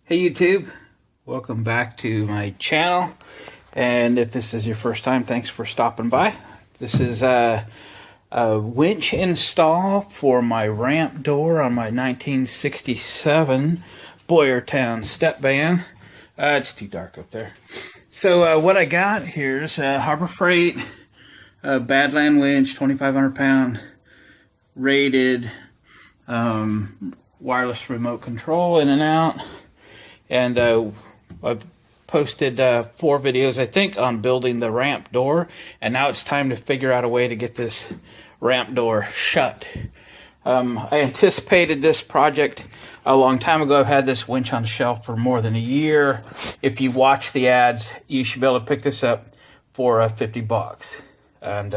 Hey YouTube, welcome back to my channel, and if this is your first time, thanks for stopping by. This is a winch install for my ramp door on my 1967 Boyertown Stepvan. It's too dark up there. So what I got here is a Harbor Freight Badland winch, 2,500 pound, rated, wireless remote control in and out. And I've posted 4 videos, I think, on building the ramp door. And now it's time to figure out a way to get this ramp door shut. I anticipated this project a long time ago. I've had this winch on the shelf for more than a year. If you watch the ads, you should be able to pick this up for 50 bucks. And,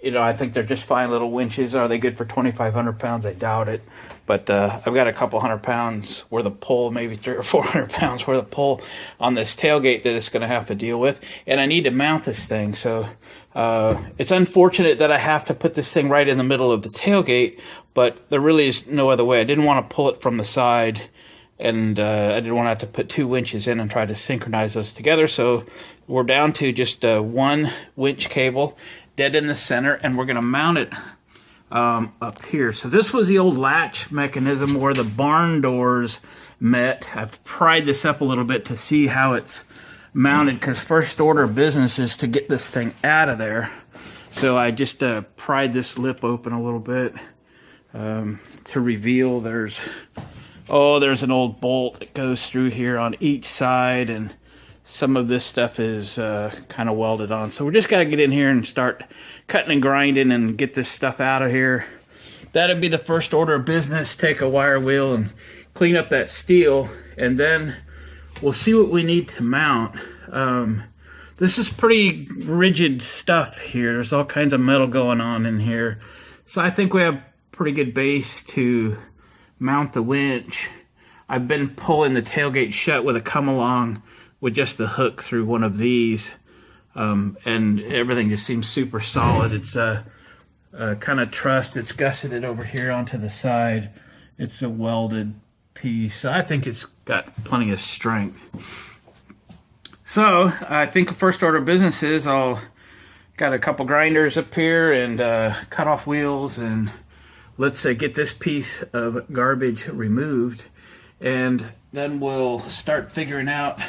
you know, I think they're just fine little winches. Are they good for 2,500 pounds? I doubt it. But I've got a couple hundred pounds worth of pull, maybe 300 or 400 pounds worth of pull on this tailgate that it's going to have to deal with. And I need to mount this thing. So it's unfortunate that I have to put this thing right in the middle of the tailgate, but there really is no other way. I didn't want to pull it from the side, and I didn't want to have to put 2 winches in and try to synchronize those together. So we're down to just 1 winch cable dead in the center, and we're going to mount it up here. So this was the old latch mechanism where the barn doors met. I've pried this up a little bit to see how it's mounted, because first order of business is to get this thing out of there. So I just pried this lip open a little bit to reveal there's an old bolt that goes through here on each side, and some of this stuff is kind of welded on. So we just got to get in here and start cutting and grinding and get this stuff out of here. That'd be the first order of business. Take a wire wheel and clean up that steel, and then we'll see what we need to mount. This is pretty rigid stuff here. There's all kinds of metal going on in here. So I think we have pretty good base to mount the winch. I've been pulling the tailgate shut with a come along with just the hook through one of these, and everything just seems super solid. It's kind of trussed. It's gusseted over here onto the side. It's a welded piece. So I think it's got plenty of strength. So I think the first order of business is I'll got a couple grinders up here and cut off wheels, and let's get this piece of garbage removed, and then we'll start figuring out,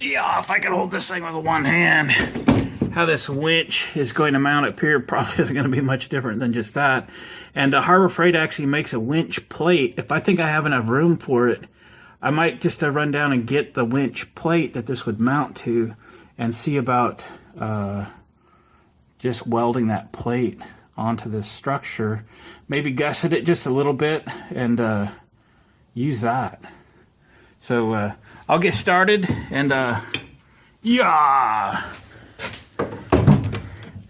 yeah, if I can hold this thing with one hand, how this winch is going to mount up here. Probably isn't going to be much different than just that. And Harbor Freight actually makes a winch plate. If I think I have enough room for it, I might just run down and get the winch plate that this would mount to, and see about just welding that plate onto this structure. Maybe gusset it just a little bit and use that. So I'll get started, and yeah,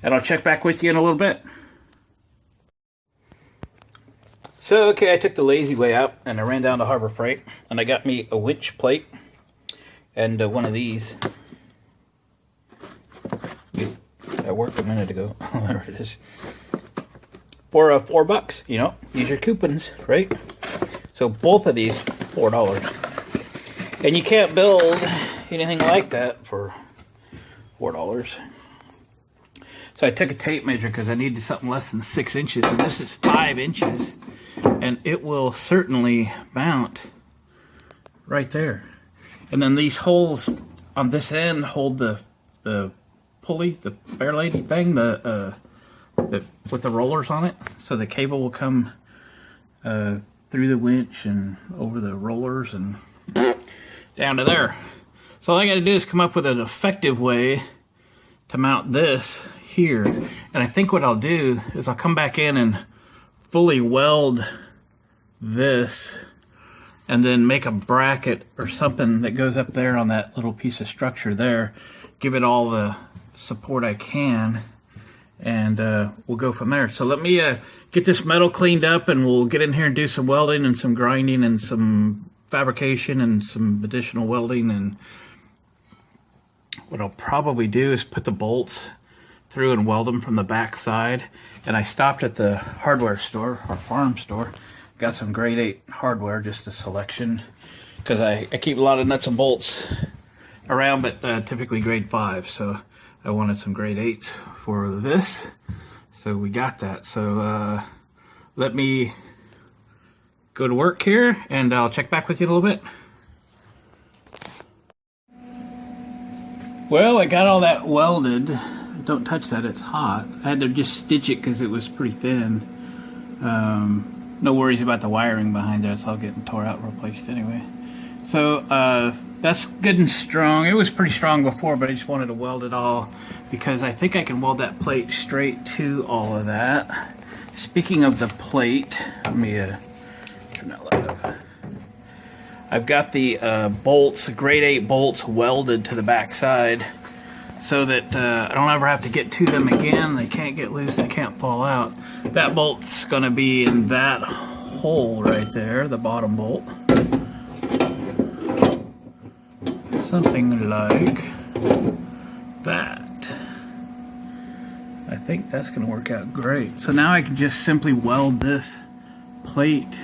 and I'll check back with you in a little bit. So okay, I took the lazy way out, and I ran down to Harbor Freight, and I got me a winch plate and one of these. That worked a minute ago. There it is. For $4, you know, use your coupons, right? So both of these, $4. And you can't build anything like that for $4. So I took a tape measure because I needed something less than 6 inches, and this is 5 inches. And it will certainly mount right there. And then these holes on this end hold the pulley, the fair lady thing, with the rollers on it. So the cable will come through the winch and over the rollers and down to there. So all I got to do is come up with an effective way to mount this here. And I think what I'll do is I'll come back in and fully weld this, and then make a bracket or something that goes up there on that little piece of structure there. Give it all the support I can, and we'll go from there. So let me get this metal cleaned up, and we'll get in here and do some welding and some grinding and some fabrication and some additional welding. And what I'll probably do is put the bolts through and weld them from the back side. And I stopped at the hardware store, or farm store, got some grade 8 hardware, just a selection, because I keep a lot of nuts and bolts around, but typically grade 5. So I wanted some grade 8s for this. So we got that. So let me go to work here, and I'll check back with you in a little bit. Well, I got all that welded. Don't touch that, it's hot. I had to just stitch it because it was pretty thin. No worries about the wiring behind there. It's all getting tore out and replaced anyway. So that's good and strong. It was pretty strong before, but I just wanted to weld it all because I think I can weld that plate straight to all of that. Speaking of the plate, let me turn that light up. I've got the bolts, grade 8 bolts welded to the back side so that I don't ever have to get to them again. They can't get loose, they can't fall out. That bolt's gonna be in that hole right there, the bottom bolt. Something like that. I think that's gonna work out great. So now I can just simply weld this plate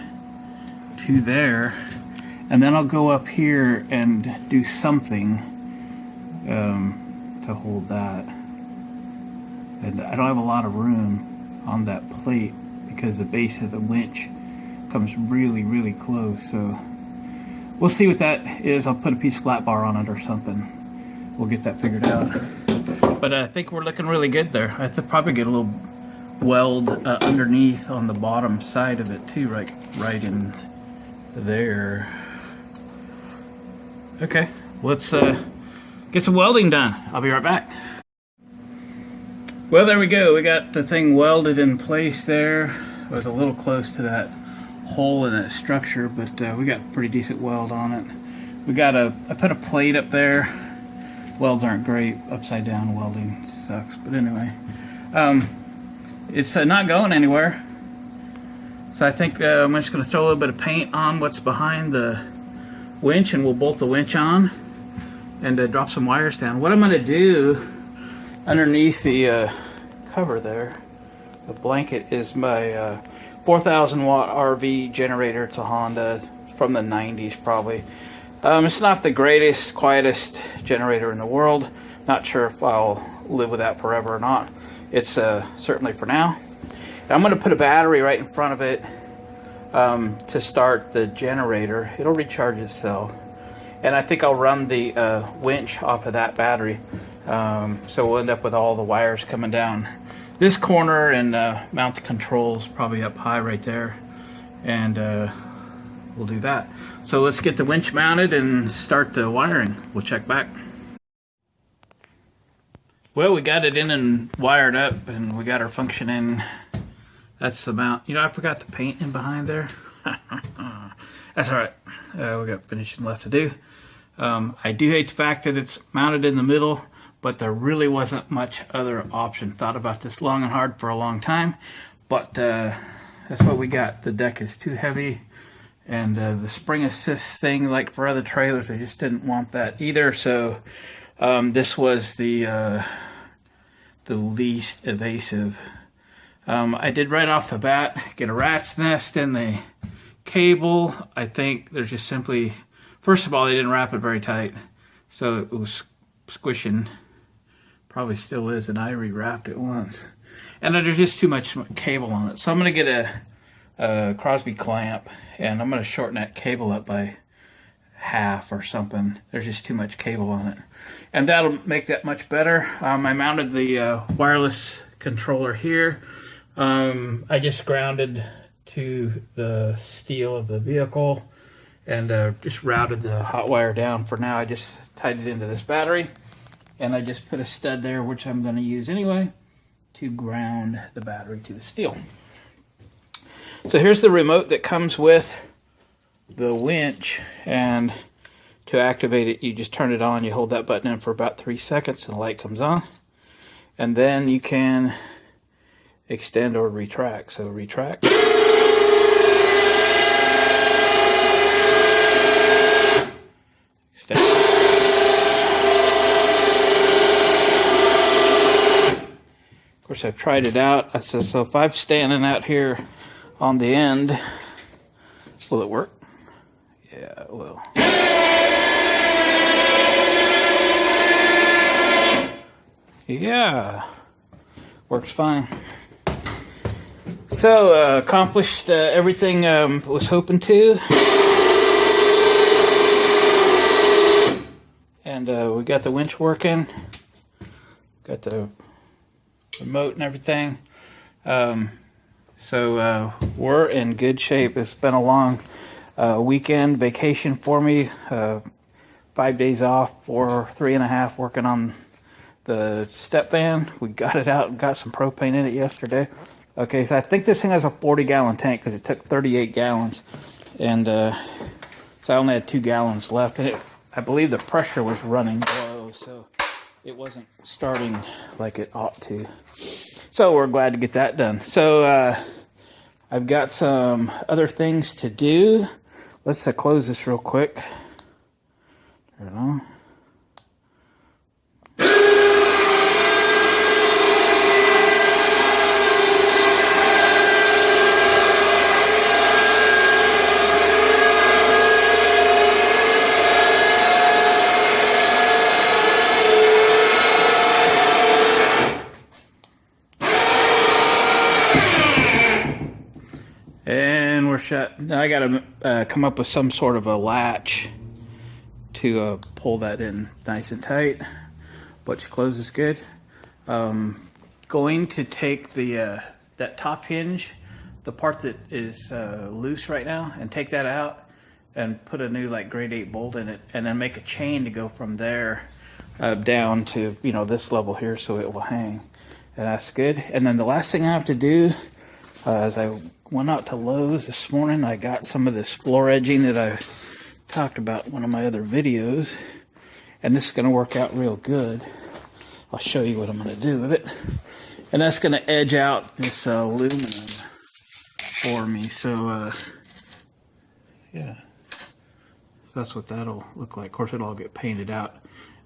to there, and then I'll go up here and do something to hold that. And I don't have a lot of room on that plate because the base of the winch comes really, really close. So we'll see what that is. I'll put a piece of flat bar on it or something. We'll get that figured out. But I think we're looking really good there. I could probably get a little weld underneath on the bottom side of it too, right in there. Okay, let's get some welding done. I'll be right back. Well, there we go. We got the thing welded in place there. It was a little close to that hole in that structure, but we got pretty decent weld on it. We got I put a plate up there. Welds aren't great. Upside down welding sucks, but anyway. It's not going anywhere. So I think I'm just going to throw a little bit of paint on what's behind the winch, and we'll bolt the winch on and drop some wires down. What I'm going to do underneath the cover there, the blanket, is my 4,000 watt RV generator. It's a Honda from the 90s probably. It's not the greatest, quietest generator in the world. Not sure if I'll live with that forever or not. It's certainly for now. And I'm going to put a battery right in front of it to start the generator. It'll recharge itself. And I think I'll run the winch off of that battery. So we'll end up with all the wires coming down this corner, and mount the controls probably up high right there. And we'll do that. So let's get the winch mounted and start the wiring. We'll check back. Well, we got it in and wired up, and we got our function in. That's the mount. You know, I forgot to paint in behind there. That's all right. We got finishing left to do. I do hate the fact that it's mounted in the middle, but there really wasn't much other option. Thought about this long and hard for a long time, but that's what we got. The deck is too heavy, and the spring assist thing, like for other trailers, I just didn't want that either. So this was the least evasive. I did right off the bat get a rat's nest in the cable. I think there's just simply, first of all, they didn't wrap it very tight, so it was squishing. Probably still is, and I rewrapped it once. And there's just too much cable on it. So I'm going to get a Crosby clamp, and I'm going to shorten that cable up by half or something. There's just too much cable on it. And that'll make that much better. I mounted the wireless controller here. I just grounded to the steel of the vehicle and just routed the hot wire down. For now, I just tied it into this battery, and I just put a stud there, which I'm going to use anyway, to ground the battery to the steel. So here's the remote that comes with the winch, and to activate it, you just turn it on. You hold that button in for about 3 seconds, and the light comes on, and then you can extend or retract. So retract. Extend. Of course, I've tried it out. So if I'm standing out here on the end, will it work? Yeah, it will. Yeah, works fine. So, accomplished everything was hoping to. And we got the winch working. Got the remote and everything. So we're in good shape. It's been a long weekend vacation for me. 5 days off, 3.5 working on the Stepvan. We got it out and got some propane in it yesterday. Okay, so I think this thing has a 40-gallon tank because it took 38 gallons. And so I only had 2 gallons left. And I believe the pressure was running low, so it wasn't starting like it ought to. So we're glad to get that done. So I've got some other things to do. Let's close this real quick. Turn it on. And we're shut. Now I gotta come up with some sort of a latch to pull that in nice and tight. Butch closes good. Going to take the that top hinge, the part that is loose right now, and take that out and put a new like grade 8 bolt in it, and then make a chain to go from there down to, you know, this level here so it will hang. And that's good. And then the last thing I have to do is I went out to Lowe's this morning. I got some of this floor edging that I talked about in one of my other videos, and this is going to work out real good. I'll show you what I'm going to do with it. And that's going to edge out this aluminum for me. So yeah, so that's what that'll look like. Of course, it'll all get painted out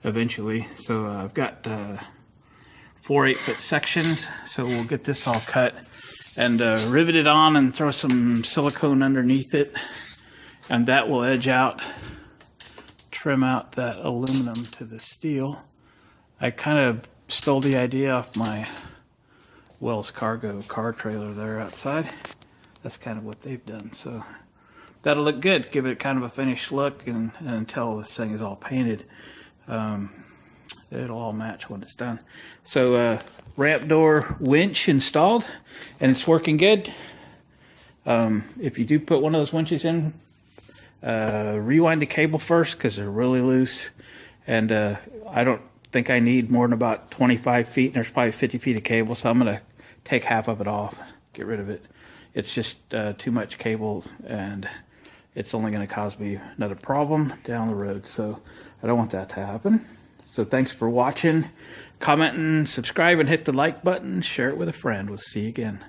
eventually. So I've got 4 8-foot sections, so we'll get this all cut and rivet it on and throw some silicone underneath it, and that will edge out, trim out that aluminum to the steel. I kind of stole the idea off my Wells Cargo car trailer there outside. That's kind of what they've done, so that'll look good, give it kind of a finished look, and until this thing is all painted, it'll all match when it's done. So ramp door winch installed, and it's working good. If you do put one of those winches in, rewind the cable first because they're really loose, and I don't think I need more than about 25 feet, and there's probably 50 feet of cable, so I'm going to take half of it off, get rid of it. It's just too much cable, and it's only going to cause me another problem down the road, so I don't want that to happen. So thanks for watching, commenting, subscribe, and hit the like button. Share it with a friend. We'll see you again.